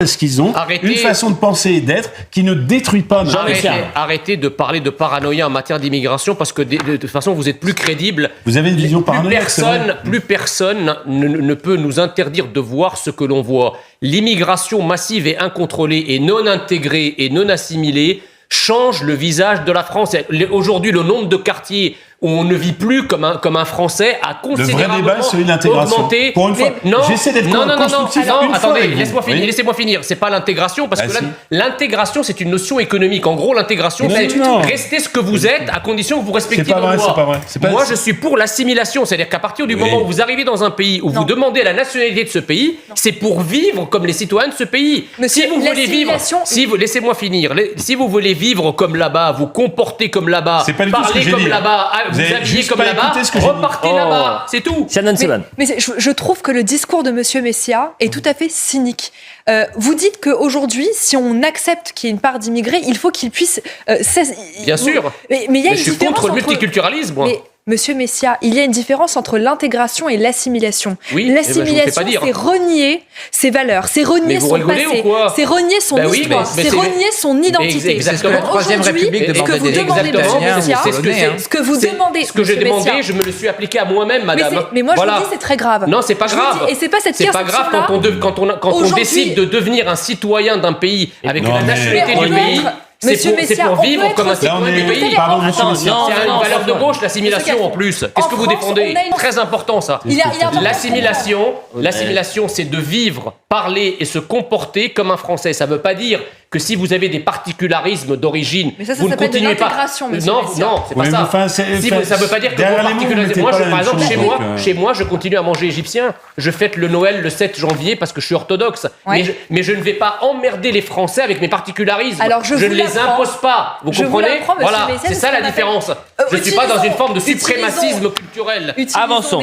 ce qu'ils ont, une façon de penser et d'être qui ne détruit pas notre Arrêtez de parler de paranoïa en matière d'immigration parce que de toute façon vous êtes plus crédible. Vous avez une vision paranoïaque. Plus personne ne peut nous interdire de voir ce que l'on voit. L'immigration massive et incontrôlée et non intégrée et non assimilée change le visage de la France. Aujourd'hui, le nombre de quartiers où on ne vit plus comme un Français a considérablement augmenté. Le vrai débat, c'est l'intégration. Pour une fois, j'essaie d'être constructif. Non, attendez, laissez-moi finir. C'est pas l'intégration, parce que l'intégration, c'est une notion économique. En gros, l'intégration, c'est rester ce que vous êtes, à condition que vous respectiez nos lois. C'est pas vrai. Moi, je suis pour l'assimilation. C'est-à-dire qu'à partir du moment où vous arrivez dans un pays, où vous demandez la nationalité de ce pays, c'est pour vivre comme les citoyens de ce pays. Monsieur, si vous voulez vivre, laissez-moi finir. Si vous voulez vivre comme là-bas, vous comporter comme là-bas, parler comme là-bas, vous habillez comme là-bas, repartez là-bas, c'est tout. Mais je trouve que le discours de Monsieur Messia est tout à fait cynique. Vous dites qu'aujourd'hui, si on accepte qu'il y ait une part d'immigrés, il faut qu'ils puissent... Bien sûr, mais il y a une je suis contre le multiculturalisme, moi. Monsieur Messia, il y a une différence entre l'intégration et l'assimilation. Oui, l'assimilation, c'est renier ses valeurs, c'est renier son passé, c'est renier son histoire, c'est renier son identité. Exactement. Aujourd'hui, ce que vous demandez, Monsieur Messia, ce que je demandais, je me le suis appliqué à moi-même, madame. Mais moi, je vous dis, c'est très grave. Non, c'est pas grave. Et c'est pas cette question-là. C'est pas grave quand on décide de devenir un citoyen d'un pays avec la nationalité du pays. C'est pour vivre comme un citoyen du pays. C'est une valeur de gauche, l'assimilation en plus. Qu'est-ce que vous défendez ? Très important ça. L'assimilation, c'est de vivre, parler et se comporter comme un Français. Ça ne veut pas dire que si vous avez des particularismes d'origine, vous ne continuez pas. Non, c'est pas ça. Ça ne veut pas dire que vos particularismes. Moi, par exemple, chez moi, je continue à manger égyptien. Je fête le Noël le 7 janvier parce que je suis orthodoxe. Mais je ne vais pas emmerder les Français avec mes particularismes. Je ne les impose pas. Vous comprenez ? Voilà, c'est ça la différence. Je ne suis pas dans une forme de suprémacisme culturel. Avançons.